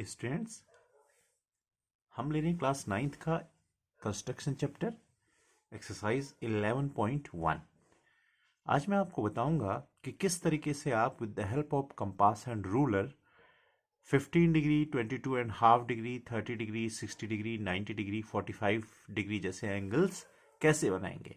Okay students, हम ले रहे हैं क्लास 9th का कंस्ट्रक्शन चैप्टर एक्सरसाइज 11.1। आज मैं आपको बताऊंगा कि किस तरीके से आप with the help of compass and ruler 15 degree, 22.5 degree, 30 degree, 60 degree, 90 degree, 45 degree जैसे एंगल्स कैसे बनाएंगे।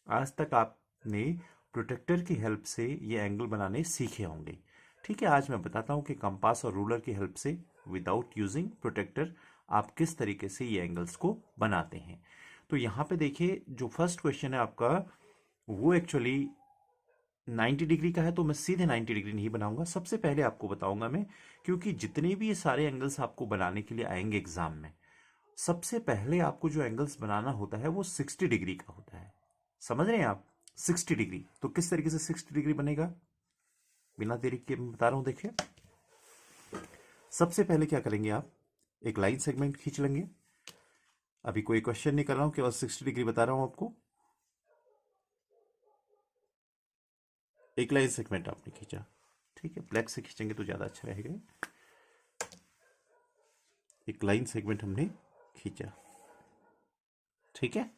आज तक आपने प्रोटेक्टर की हेल्प से ये एंगल बनाने सीखे होंगे। ठीक है, आज मैं बताता हूँ कि कंपास और रूलर की हेल्प से विदाउट यूजिंग प्रोटेक्टर आप किस तरीके से ये एंगल्स को बनाते हैं। तो यहाँ पे देखिए, जो फर्स्ट क्वेश्चन है आपका वो एक्चुअली 90 डिग्री का है, तो मैं सीधे 90 डिग्री नहीं बनाऊंगा। सबसे पहले आपको बताऊंगा मैं, क्योंकि जितने भी ये सारे एंगल्स आपको बनाने के लिए आएंगे एग्जाम में, सबसे पहले आपको जो एंगल्स बनाना होता है वो 60 डिग्री का होता है। समझ रहे हैं आप? 60 डिग्री। तो किस तरीके से 60 डिग्री बनेगा, बिना देरी के मैं बता रहा हूं। देखिए, सबसे पहले क्या करेंगे, आप एक लाइन सेगमेंट खींच लेंगे। अभी कोई क्वेश्चन नहीं कर रहा हूं, केवल 60 डिग्री बता रहा हूं आपको। एक लाइन सेगमेंट आपने खींचा, ठीक है, ब्लैक से खींचेंगे तो ज्यादा अच्छा रहेगा। एक लाइन सेगमेंट हमने खींचा, ठीक है।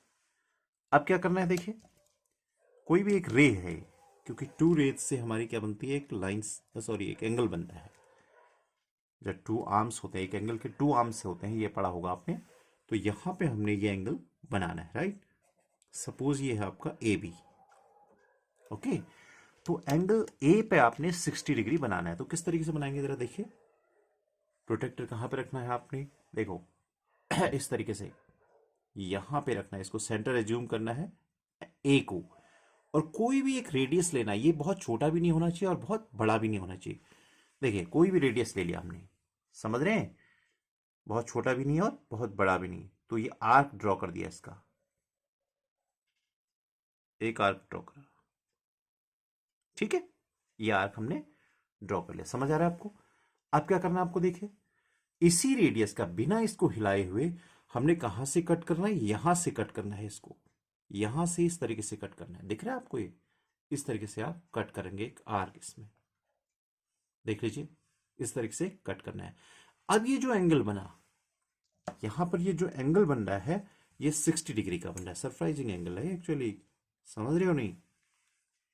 अब क्या करना है, देखिए, कोई भी एक रे है, क्योंकि टू रेज से हमारी क्या बनती है, एक लाइन, सॉरी एक एंगल बनता है। जब टू आर्म्स होते हैं, एक एंगल के टू आर्म्स से होते हैं, ये पढ़ा होगा आपने। तो यहां पे हमने ये एंगल बनाना है, राइट। सपोज ये है आपका ए बी, ओके। तो एंगल ए पे आपने 60 डिग्री बनाना है। तो किस तरीके से बनाएंगे, जरा देखिए। प्रोटेक्टर कहां पे रखना है आपने, देखो इस तरीके से यहां पे रखना है, इसको सेंटर एज्यूम करना है ए को, और कोई भी एक रेडियस लेना है। ये बहुत छोटा भी नहीं होना चाहिए और बहुत बड़ा भी नहीं होना चाहिए। देखिए, कोई भी रेडियस ले लिया हमने, समझ रहे हैं, बहुत छोटा भी नहीं और बहुत बड़ा भी नहीं। तो ये आर्क ड्रॉ कर दिया, इसका एक आर्क ड्रॉ करा, ठीक है। ये आर्क हमने ड्रॉ कर लिया, समझ आ रहा है आपको। अब क्या करना है आपको, देखिए, इसी रेडियस का बिना इसको हिलाए हुए हमने कहां से कट करना है, यहां से कट करना है इसको। यहां से इस तरीके से कट करना है, दिख रहा है आपको ये। इस तरीके से आप कट करेंगे एक आर्क, इसमें देख लीजिए, इस तरीके से कट करना है। अब ये जो एंगल बना, यहां पर ये जो एंगल बन रहा है, ये 60 डिग्री का बन रहा है। सरप्राइजिंग एंगल है एक्चुअली, समझ रहे हो नहीं।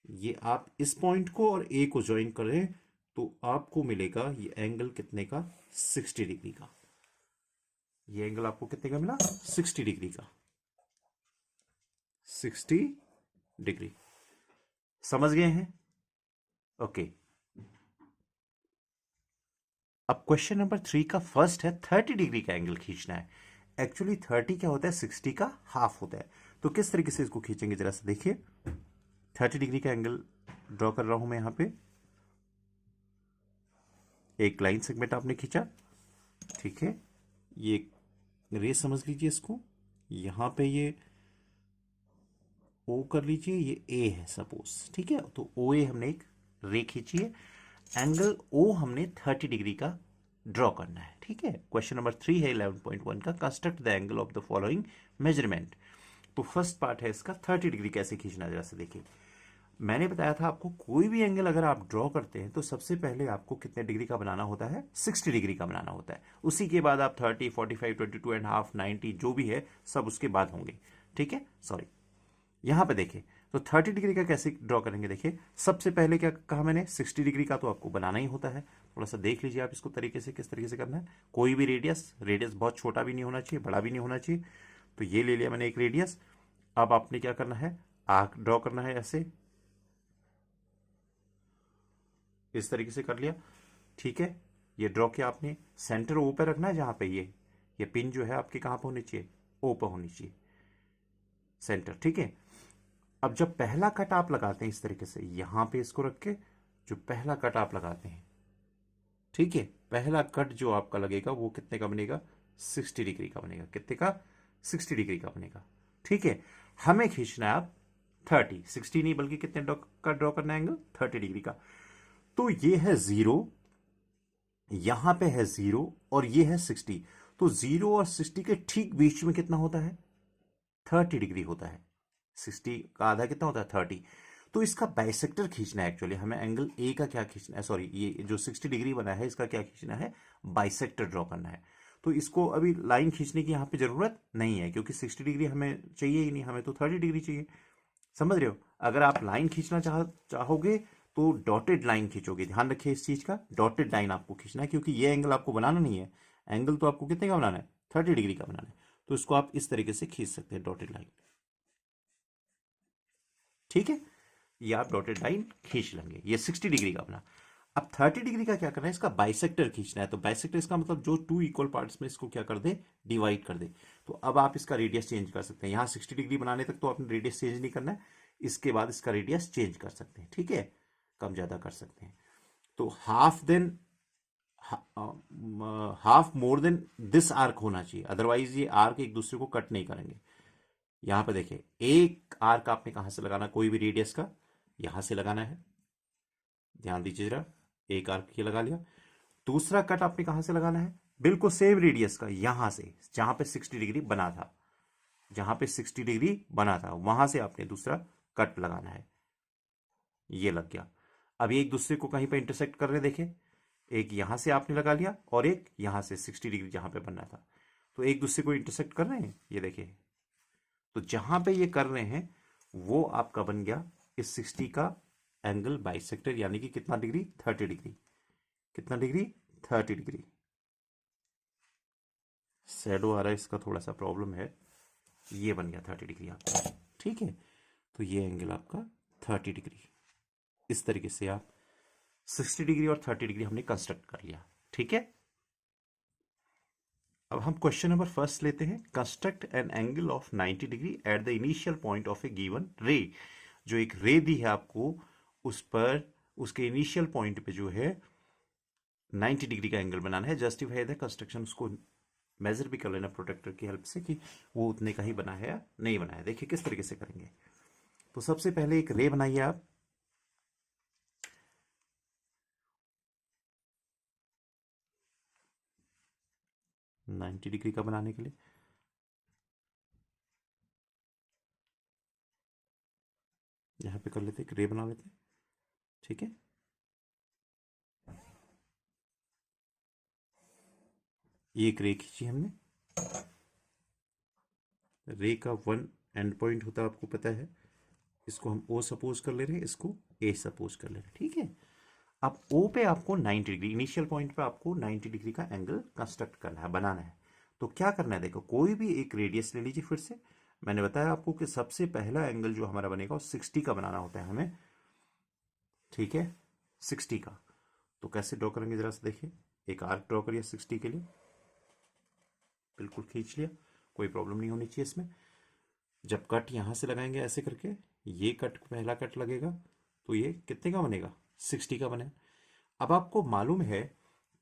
ये आप इस पॉइंट को और ए को ज्वाइन करें तो आपको मिलेगा ये एंगल कितने का, 60 डिग्री का। ये एंगल आपको कितने का मिला, 60 डिग्री का। 60 डिग्री, समझ गए हैं, ओके। अब क्वेश्चन नंबर 3 का फर्स्ट है, 30 डिग्री का एंगल खींचना है। एक्चुअली 30 क्या होता है, 60 का हाफ होता है। तो किस तरीके से इसको खींचेंगे, जरा सा देखिए। 30 डिग्री का एंगल ड्रॉ कर रहा हूं मैं यहां पे। एक लाइन सेगमेंट आपने खींचा, ठीक है। ये रे समझ लीजिए इसको, यहां पे ये ओ कर लीजिए, ये ए है सपोज, ठीक है। तो ओ ए हमने एक रे खींची है, एंगल ओ हमने 30 डिग्री का ड्रॉ करना है, ठीक है। क्वेश्चन नंबर 3 है 11.1 का, construct the angle of the following measurement. तो फर्स्ट पार्ट है इसका, 30 डिग्री कैसे खींचना है, जरा से देखिए। मैंने बताया था आपको, कोई भी एंगल अगर आप ड्रॉ करते हैं तो सबसे पहले आपको कितने डिग्री का बनाना होता है, 60 डिग्री का बनाना होता है। उसी के बाद आप 30, 45, 22.5, 90 जो भी है सब उसके बाद होंगे, ठीक है। सॉरी, यहां पे देखिए, तो 30 डिग्री का कैसे ड्रॉ करेंगे, देखिए। सबसे पहले क्या कहा मैंने, 60 डिग्री का तो आपको बनाना ही होता है। थोड़ा सा देख लीजिए आप इसको तरीके से, किस तरीके से करना है। कोई भी रेडियस बहुत छोटा भी नहीं होना चाहिए, बड़ा भी नहीं होना चाहिए। तो ये ले लिया मैंने एक रेडियस। अब आपने क्या करना है, आर्क ड्रॉ करना है, ऐसे इस तरीके से कर लिया, ठीक है। ये ड्रॉ किया आपने, सेंटर ओ पे रखना है, जहां पे ये पिन जो है आपके कहां पर होनी चाहिए, ओ पर होनी चाहिए, सेंटर, ठीक है। अब जब पहला कट आप लगाते हैं इस तरीके से, यहां पे इसको रख के जो पहला कट आप लगाते हैं, ठीक है, पहला कट जो आपका लगेगा वो कितने का बनेगा, 60 डिग्री का बनेगा। कितने का, 60 डिग्री का बनेगा, ठीक है। हमें खींचना है अब 30, 60 नहीं बल्कि कितने का ड्रॉ करना है एंगल, 30 डिग्री का। तो ये है 0, यहां पे है 0 और ये है 60। तो 0 और 60 के ठीक बीच में कितना होता है, 30 डिग्री होता है। 60 का आधा कितना होता है, 30। तो इसका बाइसेक्टर खींचना है। एक्चुअली हमें एंगल ए का क्या खींचना है, सॉरी ये जो 60 डिग्री बना है इसका क्या खींचना है, बाइसेक्टर ड्रॉ करना है। तो इसको अभी लाइन खींचने की यहाँ पे जरूरत नहीं है, क्योंकि 60 डिग्री हमें चाहिए ही नहीं, हमें तो 30 डिग्री चाहिए। समझ रहे हो? अगर आप लाइन खींचना चाहोगे तो डॉटेड लाइन खींचोगे। ध्यान रखिए इस चीज का, डॉटेड लाइन आपको खींचना है, क्योंकि ये एंगल आपको बनाना नहीं है। एंगल तो आपको कितने का बनाना है, 30 डिग्री का बनाना है। तो इसको आप इस तरीके से खींच सकते हैं, डॉटेड लाइन। ठीक है, ये आप डॉटेड लाइन खींच लेंगे, ये 60 डिग्री का बना। अब 30 डिग्री का क्या करना है, इसका बाइसेक्टर खींचना है। तो बाइसेक्टर इसका मतलब जो टू इक्वल पार्ट्स में इसको क्या कर दे, डिवाइड कर दे। तो अब आप इसका रेडियस चेंज कर सकते हैं। यहाँ 60 डिग्री बनाने तक तो आपने रेडियस चेंज नहीं करना है, इसके बाद इसका रेडियस चेंज कर सकते हैं। ठीक है, कम ज्यादा कर सकते हैं। तो half than half more than this arc होना चाहिए, अदरवाइज ये आर्क एक दूसरे को कट नहीं करेंगे। यहां पे देखिए, एक आर्क आपने कहां से लगाना, कोई भी रेडियस का यहां से लगाना है। ध्यान दीजिए जरा, एक आर्क ये लगा लिया। दूसरा कट आपने कहां से लगाना है, बिल्कुल सेम रेडियस का, यहां से जहां पे 60 डिग्री बना था, जहां पे 60 डिग्री बना था वहां से आपने दूसरा कट लगाना है। ये लग गया। अब एक दूसरे को कहीं पे इंटरसेक्ट कर रहे, देखें, एक यहां से आपने लगा लिया और एक यहां से 60 डिग्री जहां पे बनना था, तो एक दूसरे को इंटरसेक्ट कर रहे हैं, ये देखिए। तो जहां पे ये कर रहे हैं वो आपका बन गया इस 60 का एंगल बाइसेक्टर, यानी कि कितना डिग्री, 30 डिग्री। कितना डिग्री, 30 डिग्री। शैडो आ रहा है, इसका थोड़ा सा प्रॉब्लम है। ये बन गया 30 डिग्री आपका। ठीक है, तो ये एंगल आपका 30 डिग्री। इस तरीके से आप 60 डिग्री और 30 डिग्री हमने कंस्ट्रक्ट कर लिया। ठीक है, अब हम क्वेश्चन नंबर फर्स्ट लेते हैं। Construct an angle of 90 degree at the initial point of A given रे। जो एक रे दी है आपको, उस पर उसके इनिशियल पॉइंट पे जो है 90 डिग्री का एंगल बनाना है। जस्टिफाई द कंस्ट्रक्शन, उसको मेजर भी कर लेना प्रोटेक्टर की हेल्प से कि वो उतने का ही बना है या नहीं बना है। देखिए किस तरीके से करेंगे। तो सबसे पहले एक रे बनाइए आप। नाइन्टी डिग्री का बनाने के लिए यहां पे कर लेते, एक रे बना लेते। ठीक है, एक रे खींची हमने। रे का वन एंड पॉइंट होता है, आपको पता है। इसको हम ओ सपोज कर ले रहे हैं, इसको ए सपोज कर ले रहे हैं। ठीक है, अब ओ पे आपको 90 डिग्री, इनिशियल पॉइंट पे आपको 90 डिग्री का एंगल कंस्ट्रक्ट करना है, बनाना है। तो क्या करना है, देखो कोई भी एक रेडियस ले लीजिए। फिर से मैंने बताया आपको कि सबसे पहला एंगल जो हमारा बनेगा वो 60 का बनाना होता है हमें। ठीक है, 60 का। तो कैसे ड्रॉ करेंगे जरा से देखिए। एक आर्क ड्रॉ करिए 60 के लिए, बिल्कुल खींच लिया, कोई प्रॉब्लम नहीं होनी चाहिए इसमें। जब कट यहां से लगाएंगे ऐसे करके, ये कट पहला कट लगेगा, तो ये कितने का बनेगा, 60 का बने। अब आपको मालूम है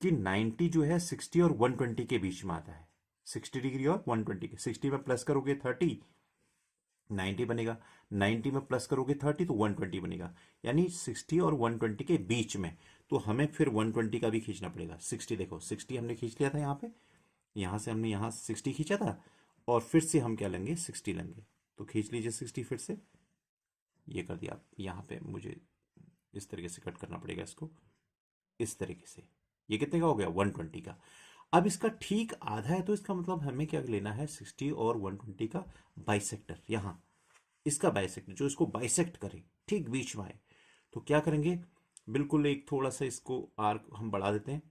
कि 90 जो है 60 और 120 के बीच में आता है। 60 डिग्री और 120 के, 60 में प्लस करोगे 30, 90 बनेगा। 90 में प्लस करोगे 30 तो 120 बनेगा, यानी 60 और 120 के बीच में। तो हमें फिर 120 का भी खींचना पड़ेगा। 60 देखो, 60 हमने खींच लिया था यहाँ पे, यहाँ से हमने यहाँ 60 खींचा था, और फिर से हम क्या लेंगे, 60 लेंगे। तो खींच लीजिए 60 फिर से। ये कर दिया। यहाँ पे मुझे इस तरीके से कट करना पड़ेगा इसको, इस तरीके से। ये कितने का हो गया, 120 का। अब इसका ठीक आधा है, तो इसका मतलब हमें क्या लेना है, 60 और 120 का बाइसेक्टर। यहाँ इसका बाइसेक्टर जो इसको बाइसेक्ट करे, ठीक बीच में आए। तो क्या करेंगे, बिल्कुल एक थोड़ा सा इसको आर्क हम बढ़ा देते हैं,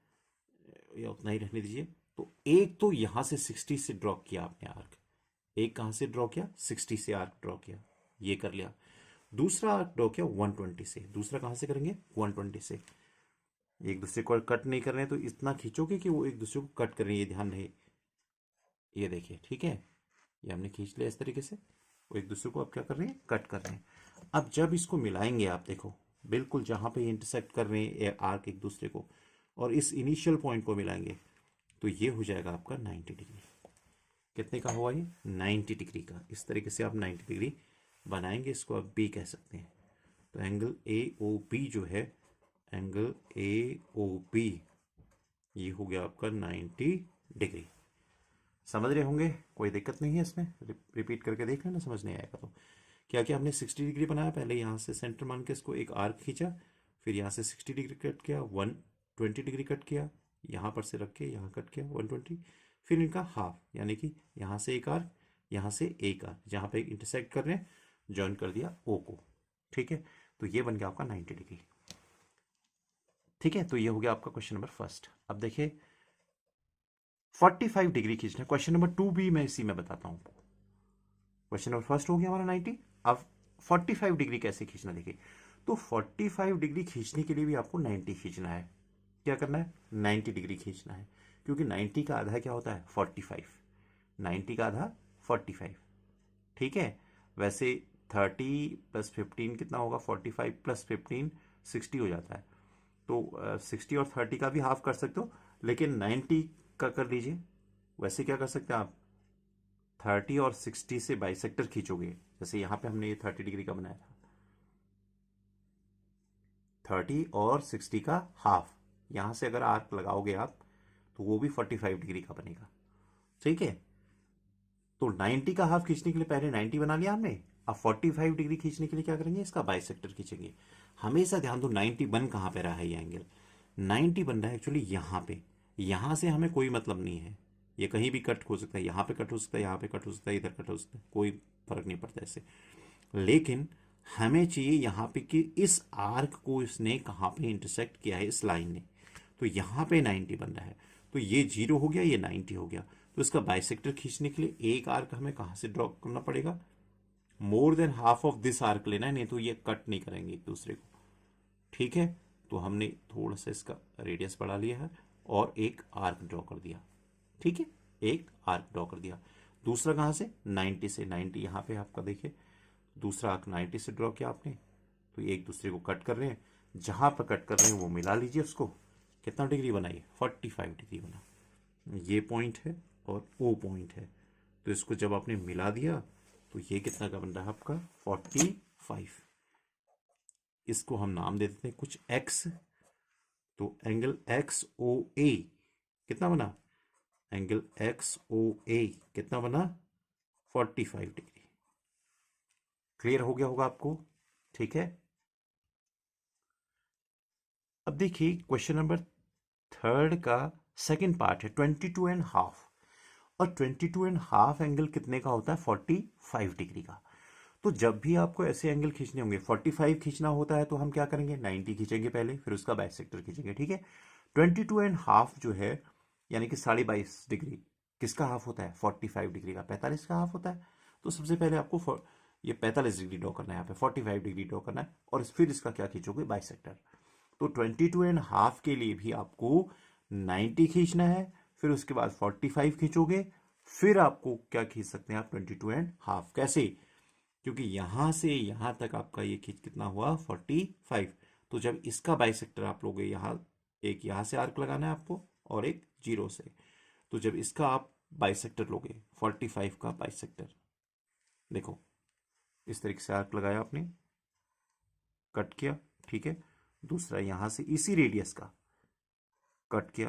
या उतना ही रहने दीजिए। तो एक तो यहां से 60 से ड्रॉ किया आपने आर्क, एक कहां से ड्रॉ किया, 60 से आर्क ड्रॉ किया, ये कर लिया। दूसरा आर्क ड्रॉ किया 120 से, दूसरा कहां से करेंगे, 120 से। एक दूसरे को कट नहीं कर रहे हैं, तो इतना खींचोगे कि वो एक दूसरे को कट कर रहे हैं, ये ध्यान रहे। ये देखिए, ठीक है, ये हमने खींच लिया इस तरीके से। वो एक दूसरे को अब क्या कर रहे हैं, कट कर रहे हैं। अब जब इसको मिलाएंगे आप देखो, बिल्कुल जहां पे इंटरसेक्ट कर रहे हैं आर्क एक दूसरे को, और इस इनिशियल पॉइंट को मिलाएंगे, तो ये हो जाएगा आपका 90 डिग्री। कितने का हुआ ये, 90 डिग्री का। इस तरीके से आप 90 डिग्री बनाएंगे, इसको आप बी कह सकते हैं। तो एंगल ए ओ बी जो है, एंगल ए ओ बी, ये हो गया आपका 90 डिग्री। समझ रहे होंगे, कोई दिक्कत नहीं है इसमें, रिपीट करके देख लेना समझ नहीं आएगा तो। क्या क्या हमने 60 डिग्री बनाया, पहले यहाँ से सेंटर मान के इसको एक आर्क खींचा, फिर यहाँ से 60 डिग्री कट किया, 120 डिग्री कट किया, यहाँ पर से रख के यहाँ कट किया 120, फिर इनका हाफ, यानी कि यहाँ से एक आर्क, यहाँ से एक आर्क, जहाँ पे इंटरसेक्ट कर रहे हैं ज्वाइन कर दिया ओ को। ठीक है, तो ये बन गया आपका 90 डिग्री। ठीक है, तो ये हो गया आपका क्वेश्चन नंबर फर्स्ट। अब देखिए 45 डिग्री खींचना, क्वेश्चन नंबर 2 भी मैं इसी में बताता हूँ। क्वेश्चन नंबर फर्स्ट हो गया हमारा 90। अब 45 डिग्री कैसे खींचना, देखिए तो 45 डिग्री खींचने के लिए भी आपको 90 खींचना है। क्या करना है, 90 डिग्री खींचना है, क्योंकि 90 का आधा क्या होता है 45, 90 का आधा 45। ठीक है, वैसे 30 प्लस 15 कितना होगा, 45 प्लस 15 60 हो जाता है, तो 60 और 30 का भी हाफ कर सकते हो, लेकिन 90 का कर लीजिए। वैसे क्या कर सकते हैं आप, 30 और 60 से बाइसेक्टर खींचोगे, जैसे यहाँ पे हमने ये 30 डिग्री का बनाया था, 30 और 60 का हाफ, यहाँ से अगर आर्क लगाओगे आप तो वो भी 45 डिग्री का बनेगा। ठीक है, तो 90 का हाफ खींचने के लिए पहले 90 बना लिया हमने, अब 45 डिग्री खींचने के लिए क्या करेंगे, इसका बाइसेक्टर खींचेंगे। हमेशा ध्यान दो 90 बन कहाँ पे रहा है, ये एंगल 90 बन रहा है एक्चुअली यहाँ पे, यहाँ से हमें कोई मतलब नहीं है, ये कहीं भी कट हो सकता है, यहाँ पे कट हो सकता है, यहाँ पे कट हो सकता है, इधर कट हो सकता है, कोई फर्क नहीं पड़ता इससे, लेकिन हमें चाहिए यहाँ पे कि इस आर्क को इसने कहाँ पे इंटरसेक्ट किया है, इस लाइन ने, तो यहाँ पे 90 बन रहा है, तो ये 0 हो गया, ये 90 हो गया, तो इसका बाइसेक्टर खींचने के लिए एक आर्क हमें कहाँ से ड्रॉ करना पड़ेगा, more than half of this arc लेना है, नहीं तो ये कट नहीं करेंगे एक दूसरे को। ठीक है, तो हमने थोड़ा सा इसका रेडियस बढ़ा लिया है और एक आर्क ड्रॉ कर दिया। ठीक है, एक आर्क ड्रॉ कर दिया। दूसरा कहाँ से, 90 से, 90 यहाँ पे आपका देखिए दूसरा आर्क 90 से ड्रॉ किया आपने, तो ये एक दूसरे को कट कर रहे हैं, जहां पर कट कर रहे हैं वो मिला लीजिए उसको, कितना डिग्री बनाइए 45 डिग्री बना, ये पॉइंट है और ओ पॉइंट है, तो इसको जब आपने मिला दिया तो ये कितना का बन रहा है आपका 45। इसको हम नाम दे देते हैं कुछ एक्स, तो एंगल एक्स ओ ए कितना बना, एंगल एक्स ओ ए कितना बना 45 डिग्री। क्लियर हो गया होगा आपको। ठीक है, अब देखिए क्वेश्चन नंबर थर्ड का सेकंड पार्ट है 22.5, और 22.5 एंगल कितने का होता है 45 डिग्री का। तो जब भी आपको ऐसे एंगल खींचने होंगे, 45 खींचना होता है तो हम क्या करेंगे 90 खींचेंगे पहले, फिर उसका बाइसेक्टर खींचेंगे। ठीक है, 22.5 जो है यानी कि 22.5 डिग्री किसका हाफ होता है 45 डिग्री का, 45 का हाफ होता है। तो सबसे पहले आपको ये 45 डिग्री ड्रॉ करना है, यहाँ पे 45 डिग्री ड्रॉ करना है, और फिर इसका क्या खींचोगे बाइसेक्टर। तो 22.5 के लिए भी आपको 90 खींचना है, फिर उसके बाद 45 खींचोगे, फिर आपको क्या खींच सकते हैं आप 22.5। कैसे, क्योंकि यहां से यहां तक आपका ये खींच कितना हुआ 45, तो जब इसका बाइसेक्टर आप लोगे, यहाँ एक यहां से आर्क लगाना है आपको और एक 0 से, तो जब इसका आप बाइसेक्टर लोगे 45 का बाइसेक्टर, देखो इस तरीके से आर्क लगाया आपने, कट किया। ठीक है, दूसरा यहां से इसी रेडियस का कट किया,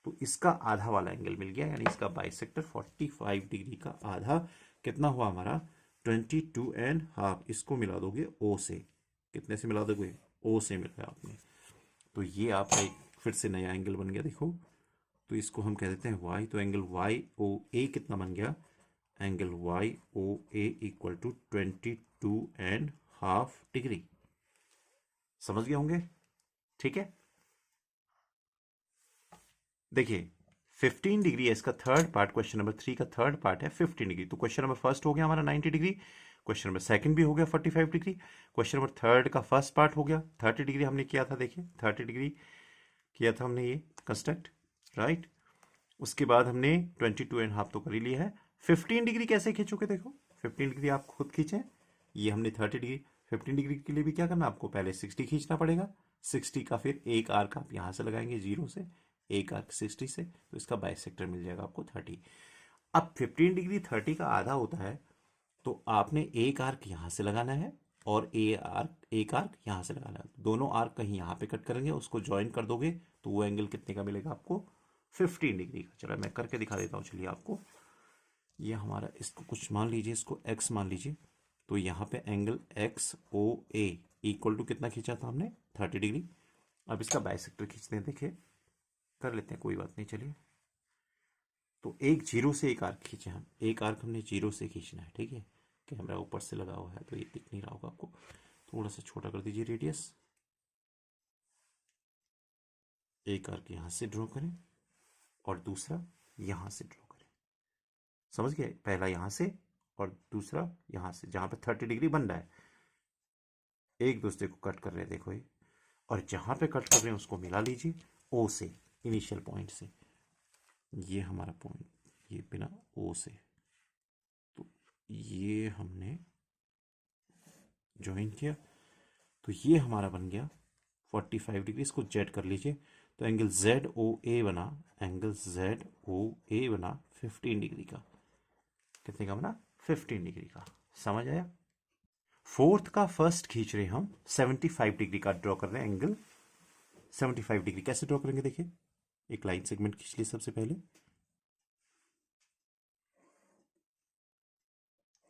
तो इसका आधा वाला एंगल मिल गया, यानी इसका बाइसेक्टर 45 डिग्री का आधा कितना हुआ हमारा 22.5। इसको मिला दोगे ओ से, कितने से मिला दोगे ओ से मिला आपने, तो ये आपका एक फिर से नया एंगल बन गया। देखो तो इसको हम कह देते हैं वाई, तो एंगल वाई ओ ए कितना बन गया, angle Y O A equal to 22.5 degree. समझ गए होंगे। ठीक है, देखिए 15 डिग्री है इसका थर्ड पार्ट, क्वेश्चन नंबर 3 का थर्ड पार्ट है 15 डिग्री। तो क्वेश्चन नंबर फर्स्ट हो गया हमारा 90 डिग्री, क्वेश्चन नंबर सेकंड भी हो गया 45 डिग्री, क्वेश्चन नंबर थर्ड का फर्स्ट पार्ट हो गया 30 डिग्री हमने किया था, देखिए 30 डिग्री किया था हमने ये कंस्ट्रक्ट, राइट। उसके बाद हमने 22.5 तो कर ही लिया है। 15 डिग्री कैसे खींचोगे, देखो 15 डिग्री आप खुद खींचें, ये हमने 30 डिग्री, 15 डिग्री के लिए भी क्या करना आपको पहले 60 खींचना पड़ेगा, 60 का फिर एक आर्क आप यहाँ से लगाएंगे 0 से, एक आर्क 60 से, तो इसका बाइसेक्टर मिल जाएगा आपको 30। अब 15 डिग्री 30 का आधा होता है, तो आपने एक आर्क यहाँ से लगाना है और एक आर्क यहाँ से लगाना है, दोनों आर्क कहीं यहाँ पे कट करेंगे, उसको ज्वाइन कर दोगे तो वो एंगल कितने का मिलेगा आपको 15 डिग्री का। चलो मैं करके दिखा देता हूँ, चलिए आपको, ये हमारा इसको कुछ मान लीजिए, इसको एक्स मान लीजिए, तो यहाँ पे angle X O A equal to कितना खींचा था हमने, 30 डिग्री। अब इसका बाइसेक्टर खींचते हैं, देखिए कर लेते हैं, कोई बात नहीं, चलिए। तो एक जीरो से एक आर्क खींचे हम, एक आर्क हमने जीरो से खींचना है, ठीक है। कैमरा ऊपर से लगा हुआ है तो ये दिख नहीं रहा होगा आपको, थोड़ा सा छोटा कर दीजिए रेडियस। एक आर्क यहाँ से ड्रॉ करें और दूसरा यहाँ से ड्रॉ करें, समझ गए, पहला यहाँ से और दूसरा यहाँ से, जहाँ पे 30 डिग्री बन रहा है, एक दूसरे को कट कर रहे हैं, देखो ये। और जहाँ पे कट कर रहे हैं उसको मिला लीजिए ओ से, इनिशियल पॉइंट से, ये हमारा पॉइंट, ये बिना ओ से, तो ये हमने ज्वाइन किया, तो ये हमारा बन गया 45 डिग्री। इसको जेड कर लीजिए, तो एंगल जेड ओ ए बना, एंगल जेड ओ ए बना 15 डिग्री का। कितने का बना, 15 डिग्री का, समझ आया। फोर्थ का फर्स्ट खींच रहे हम, 75 डिग्री का ड्रॉ कर रहे हैं एंगल 75 डिग्री। कैसे ड्रॉ करेंगे, देखिए एक लाइन सेगमेंट खींच ली सबसे पहले,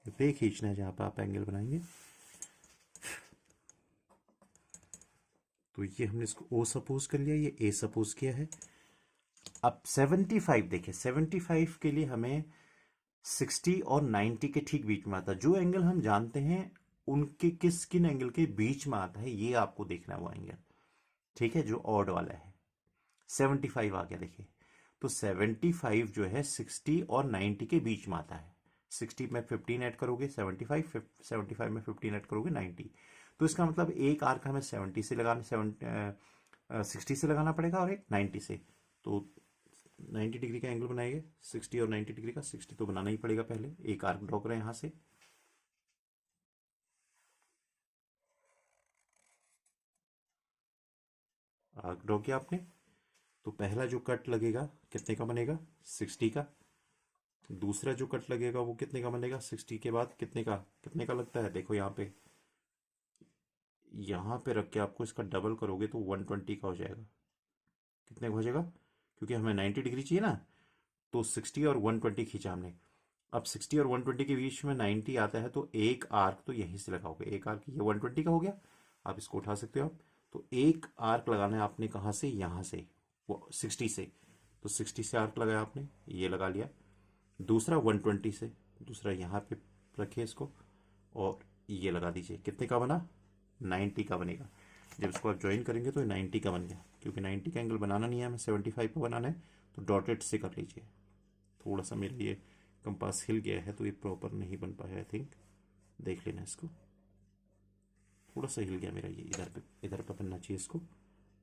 पे खींचना है जहां पर आप एंगल बनाएंगे। तो ये हमने इसको ओ सपोज कर लिया, ये ए सपोज किया है। अब 75 देखिए, 75 के लिए हमें 60 और 90 के ठीक बीच में आता है। जो एंगल हम जानते हैं उनके किन एंगल के बीच में आता है, ये आपको देखना है वो एंगल, ठीक है, जो ऑड वाला है। 75 आ गया, देखिए। तो 75 जो है 60 और 90 के बीच में आता है। 60 में 15 ऐड करोगे 75, 75 में 15 ऐड करोगे 90। तो इसका मतलब एक आर्क हमें 70 से लगाना, 60 से लगाना पड़ेगा और एक 90 से। तो 90 डिग्री का एंगल बनाएंगे, 60 और 90 डिग्री का। 60 तो बनाना ही पड़ेगा, पहले एक आर्क ड्रॉ करें यहां से, आर्क ड्रॉ किया आपने। तो पहला जो कट लगेगा कितने का बनेगा, 60 का। दूसरा जो कट लगेगा वो कितने का बनेगा, 60 के बाद कितने का लगता है, देखो यहाँ पे रख के आपको इसका डबल करोगे तो 120 का हो जाएगा। कितने का हो जाएगा, क्योंकि हमें 90 डिग्री चाहिए ना, तो 60 और 120 खींचा हमने। अब 60 और 120 के बीच में 90 आता है, तो एक आर्क तो यहीं से लगाओगे, एक आर्क ये 120 का हो गया। आप इसको उठा सकते हो आप। तो एक आर्क लगाना है आपने, कहाँ से, यहाँ से, वो 60 से। तो 60 से आर्क लगाया आपने, ये लगा लिया। दूसरा 120 से, दूसरा यहाँ पे रखिए इसको और ये लगा दीजिए। कितने का बना, 90 का बनेगा। जब इसको आप ज्वाइन करेंगे तो 90 का बन गया। क्योंकि 90 का एंगल बनाना नहीं है हमें, 75 का बनाना है, तो डॉटेड से कर लीजिए। थोड़ा सा मेरा ये कंपास हिल गया है तो ये प्रॉपर नहीं बन पाया, आई थिंक, देख लेना इसको। थोड़ा सा हिल गया मेरा ये, इधर पे बनना चाहिए इसको,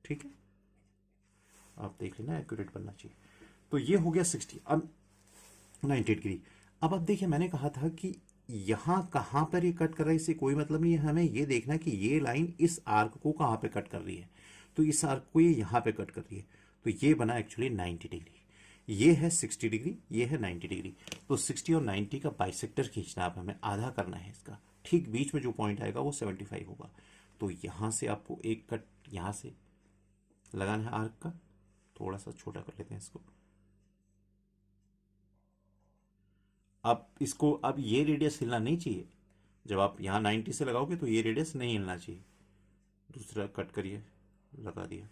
ठीक है, आप देख लेना, एक्यूरेट बनना चाहिए। तो ये हो गया 60। अब 90 डिग्री। अब आप देखिए, मैंने कहा था कि यहाँ कहाँ पर ये कट कर रहा है, इससे कोई मतलब नहीं है। हमें ये देखना है कि ये लाइन इस आर्क को कहाँ पे कट कर रही है। तो इस आर्क को ये यहाँ पे कट कर रही है, तो ये बना एक्चुअली 90 डिग्री। ये है 60 डिग्री, ये है 90 डिग्री। तो 60 और 90 का बाइसेक्टर खींचना है, अब हमें आधा करना है इसका। ठीक बीच में जो पॉइंट आएगा वो 75 होगा। तो यहाँ से आपको एक कट यहाँ से लगाना है आर्क का। थोड़ा सा छोटा कर लेते हैं इसको। अब इसको, अब ये रेडियस हिलना नहीं चाहिए। जब आप यहाँ 90 से लगाओगे तो ये रेडियस नहीं हिलना चाहिए। दूसरा कट करिए, लगा दिया।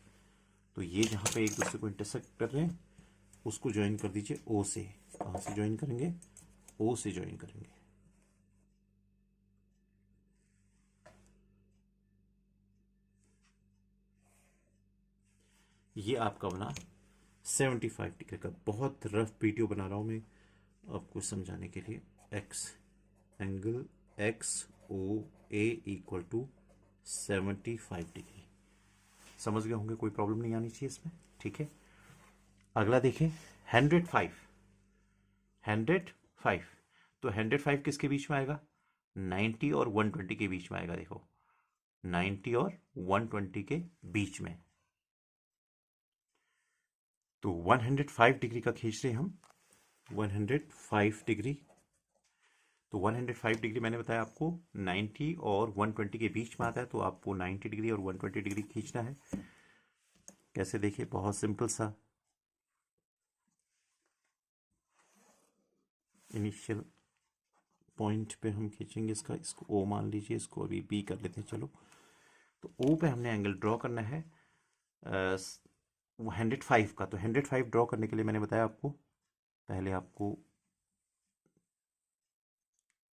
तो ये जहाँ पे एक दूसरे को इंटरसेक्ट कर रहे हैं उसको ज्वाइन कर दीजिए ओ से। कहाँ से ज्वाइन करेंगे, ओ से ज्वाइन करेंगे। ये आपका बना 75 डिग्री का। बहुत रफ वीडियो बना रहा हूँ मैं आपको समझाने के लिए। X angle X O A equal to 75 degree. समझ गए होंगे, कोई प्रॉब्लम नहीं आनी चाहिए इसमें, ठीक है। अगला देखें, 105। 105, तो 105 किसके बीच में आएगा, 90 और 120 के बीच में आएगा। देखो 90 और 120 के बीच में। तो 105 डिग्री का खींच रहे हम, 105 डिग्री। तो 105 डिग्री मैंने बताया आपको 90 और 120 के बीच में आता है, तो आपको 90 डिग्री और 120 डिग्री खींचना है। कैसे, देखिए बहुत सिंपल सा। इनिशियल पॉइंट पे हम खींचेंगे इसको ओ मान लीजिए, इसको अभी बी कर लेते हैं। चलो, तो ओ पे हमने एंगल ड्रॉ करना है 105 का। तो 105 ड्रॉ करने के लिए मैंने बताया आपको, पहले आपको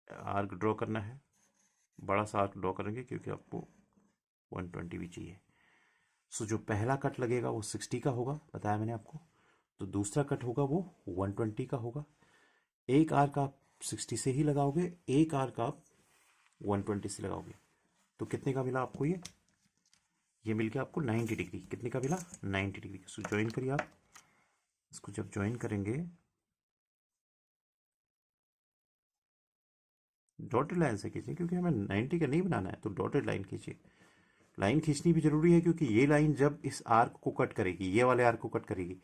आर्क ड्रॉ करना है, बड़ा सा आर्क ड्रॉ करेंगे क्योंकि आपको 120 भी चाहिए। सो जो पहला कट लगेगा वो 60 का होगा, बताया मैंने आपको। तो दूसरा कट होगा वो 120 का होगा। एक आर्क आप 60 से ही लगाओगे, एक आर्क आप 120 से लगाओगे। तो कितने का मिला आपको ये मिल गया आपको 90 डिग्री। कितने का मिला? 90 डिग्री। सो ज्वाइन करिए आप इसको। जब ज्वाइन करेंगे डॉटेड लाइन से खींचिए, क्योंकि हमें 90 का नहीं बनाना है, तो डॉटेड लाइन खींचिए। लाइन खींचनी भी जरूरी है क्योंकि ये लाइन जब इस आर्क को कट करेगी, ये वाले आर्क को कट करेगी,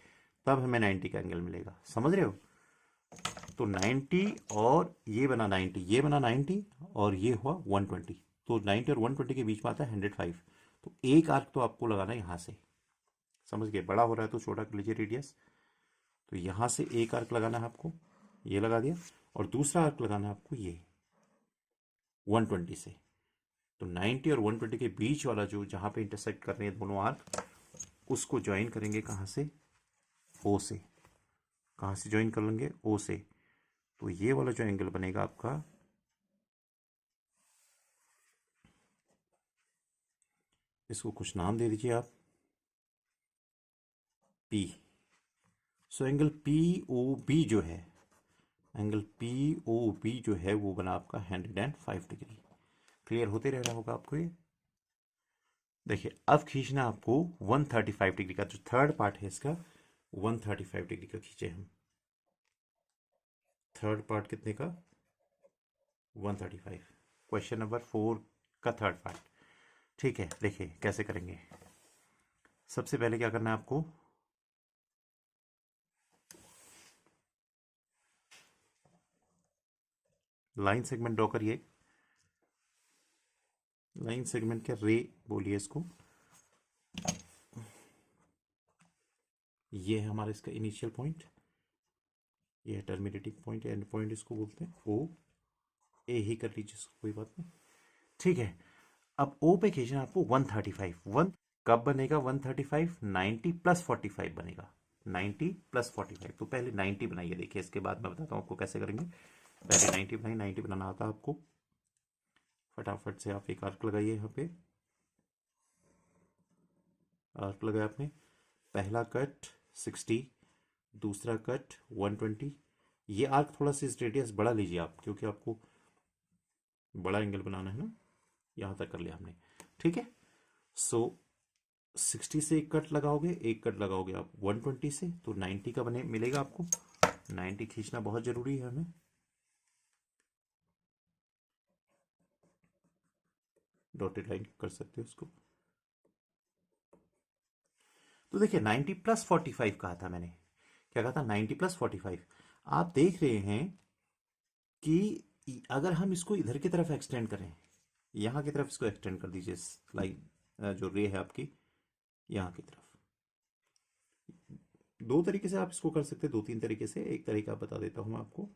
तब हमें 90 का एंगल मिलेगा। समझ रहे हो? तो 90 और ये बना 90, ये बना 90 और ये हुआ 120। तो 90 और 120 के बीच में आता है 105। तो एक आर्क तो आपको लगाना है यहाँ से। समझ गए? बड़ा हो रहा है तो छोटा कर लीजिए रेडियस। तो यहाँ से एक आर्क लगाना है आपको, ये लगा दिया। और दूसरा आर्क लगाना है आपको ये 120 से। तो 90 और 120 के बीच वाला जो जहाँ पे इंटरसेक्ट कर रहे हैं दोनों आर्क, उसको ज्वाइन करेंगे कहाँ से? ओ से। कहाँ से ज्वाइन कर लेंगे? ओ से। तो ये वाला जो एंगल बनेगा आपका, इसको कुछ नाम दे दीजिए आप, P. So angle P O B जो है, एंगल पी ओ बी जो है वो बना आपका 105 डिग्री। क्लियर होते रह रहा होगा आपको ये। देखिए, अब खींचना आपको 135 डिग्री का। जो थर्ड पार्ट है इसका 135 डिग्री का खींचे हम। थर्ड पार्ट कितने का? 135। क्वेश्चन नंबर 4 का थर्ड पार्ट। ठीक है, देखिए कैसे करेंगे। सबसे पहले क्या करना है आपको, लाइन सेगमेंट ड्रॉ करिए। लाइन सेगमेंट क्या, रे बोलिए इसको। ये है हमारा इसका इनिशियल पॉइंट, ये है टर्मिनेटिंग पॉइंट, एंड पॉइंट इसको बोलते हैं। ओ ए ही कर लीजिए इसको, कोई बात नहीं। ठीक है, अब ओ पे खींचना आपको 135। वन कब बनेगा 135? 90 प्लस 45 बनेगा। 90 प्लस 45। तो पहले 90 बनाइए, देखिए इसके बाद मैं बताता हूँ आपको कैसे करेंगे। पहले 90 बनाइए। 90 बनाना आता है आपको, फटाफट से आप एक आर्क लगाइए यहाँ पे। आर्क लगाया आपने, पहला कट 60, दूसरा कट 120। ये आर्क थोड़ा सा इस रेडियस बढ़ा लीजिए आप, क्योंकि आपको बड़ा एंगल बनाना है ना। यहाँ तक कर लिया हमने, ठीक है। सो 60 से एक कट लगाओगे, एक कट लगाओगे आप 120 से, तो 90 का बने मिलेगा आपको। 90 खींचना बहुत जरूरी है हमें। डॉटेड लाइन कर सकते हो इसको। तो देखिए 90 प्लस 45 कहा था मैंने, क्या कहा था? 90 प्लस 45। आप देख रहे हैं कि अगर हम इसको इधर की तरफ एक्सटेंड करें, यहां की तरफ इसको एक्सटेंड कर दीजिए, लाइन जो रे है आपकी यहां की तरफ। दो तरीके से आप इसको कर सकते हैं, दो तीन तरीके से। एक तरीका बता देता हूं मैं आपको।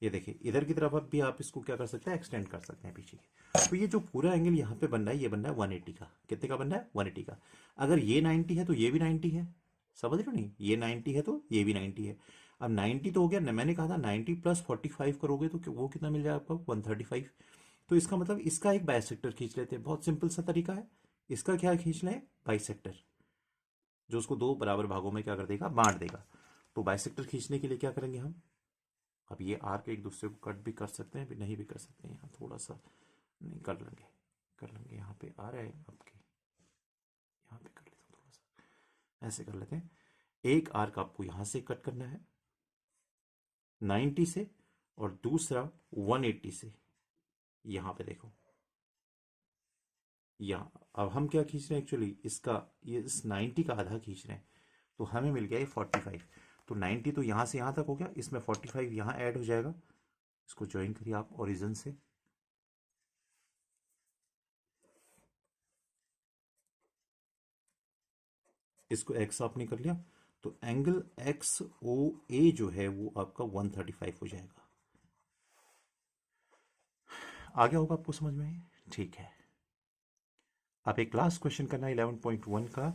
ये देखिए, इधर की तरफ अब भी आप इसको क्या कर सकते हैं? एक्सटेंड कर सकते हैं पीछे की। तो ये जो पूरा एंगल यहाँ पे बन रहा है, ये बन रहा है 180 का। कितने का बन रहा है? 180 का। अगर ये 90 है तो ये भी 90 है। समझ रहे हो नहीं? ये 90 है तो ये भी 90 है। अब 90 तो हो गया ना, मैंने कहा था 90 प्लस 45 करोगे तो वो कितना मिल जाएगा आपको? 135। तो इसका मतलब इसका एक बाइसेक्टर खींच लेते हैं। बहुत सिंपल सा तरीका है। इसका क्या खींच लें? बाइसेक्टर, जो उसको दो बराबर भागों में क्या कर देगा? बांट देगा। तो बाइसेक्टर खींचने के लिए क्या करेंगे हम? अब ये आर्क एक दूसरे को कट भी कर सकते हैं, भी नहीं भी कर सकते हैं। यहाँ थोड़ा सा नहीं, कर लेंगे, कर लेंगे। यहाँ पे आ रहा है आपके, यहाँ पे कर लेते हैं थोड़ा सा, ऐसे कर लेते हैं। एक आर्क आपको यहाँ से कट करना है 90 से, और दूसरा 180 से। यहाँ पे देखो, यहाँ अब हम क्या खींच रहे हैं एक्चुअली? इसका, ये इस 90 का आधा खींच रहे हैं। तो हमें मिल गया ये 45। तो 90 तो यहाँ से यहाँ तक हो गया, इसमें 45 यहाँ ऐड हो जाएगा। इसको ज्वाइन करिए आप ओरिजिन से। इसको एक्स आपने कर लिया, तो एंगल एक्स ओ ए जो है वो आपका 135 हो जाएगा। आ गया होगा आपको समझ में? ठीक है, अब एक लास्ट क्वेश्चन करना है 11.1 का।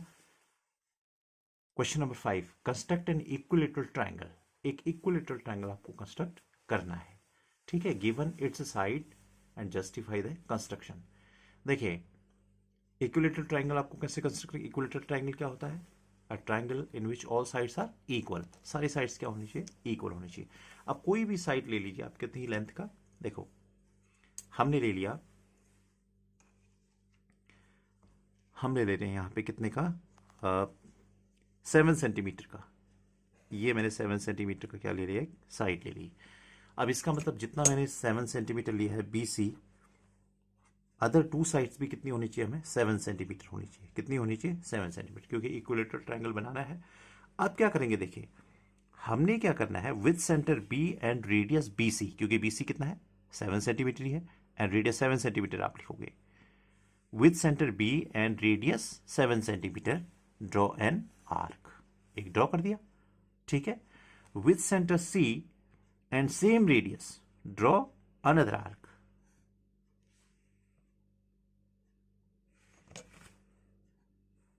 Question number 5, construct an equilateral triangle. एक इक्विलेटरल ट्राइंगल आपको कंस्ट्रक्ट करना है, ठीक है, given its side and justify the construction. देखिए, इक्विलेटरल ट्राइंगल आपको कैसे कंस्ट्रक्ट करें? इक्विलेटरल ट्राइंगल क्या होता है? A triangle in which all sides are equal. सारी साइड्स क्या होनी चाहिए? इक्वल होनी चाहिए। अब कोई भी साइड ले लीजिए आप, कितनी लेंथ का, देखो हमने ले लिया, हम ले रहे हैं यहाँ पे कितने का, 7 सेंटीमीटर का। ये मैंने 7 सेंटीमीटर का क्या ले लिया, साइड ले ली। अब इसका मतलब जितना मैंने 7 सेंटीमीटर लिया है B C, other two sides भी कितनी होनी चाहिए हमें? 7 सेंटीमीटर होनी चाहिए। कितनी होनी चाहिए? 7 सेंटीमीटर, क्योंकि इक्विलेटरल ट्राइंगल बनाना है। अब क्या करेंगे, देखिए हमने क्या करना है, with centre B and radius B C, क्योंकि बी सी कितना है? 7 सेंटीमीटर ही है, एंड रेडियस 7 सेंटीमीटर आप लिखोगे। With centre B and radius 7 centimetre draw an arc. एक ड्रॉ कर दिया, ठीक है। With centre C and same radius draw another arc.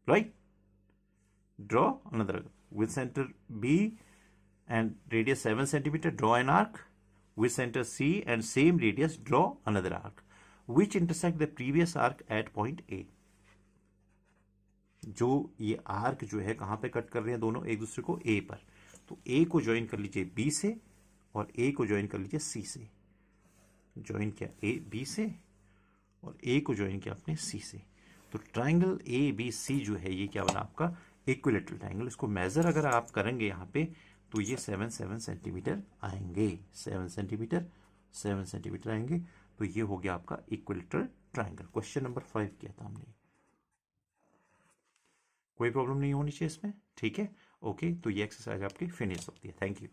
Right? Draw another with center B and radius 7 centimeter. Draw an arc with center C and same radius. Draw another arc which intersect the previous arc at point A. जो ये arc जो है कहां पे cut कर रहे हैं दोनों एक दूसरे को? A पर। तो A को ज्वाइन कर लीजिए B से और A को ज्वाइन कर लीजिए C से। ज्वाइन किया A B से और A को ज्वाइन किया आपने C से। तो ट्राइंगल ए बी सी जो है ये क्या बना आपका? Equilateral triangle. इसको मेजर अगर आप करेंगे यहाँ पे तो ये 7 सेंटीमीटर आएंगे। 7 सेंटीमीटर आएंगे। तो ये हो गया आपका इक्विलेटरल ट्राइंगल। क्वेश्चन नंबर 5 किया था हमने। कोई प्रॉब्लम नहीं होनी चाहिए इसमें, ठीक है? ओके, तो ये एक्सरसाइज आपकी फिनिश होती है। Thank you.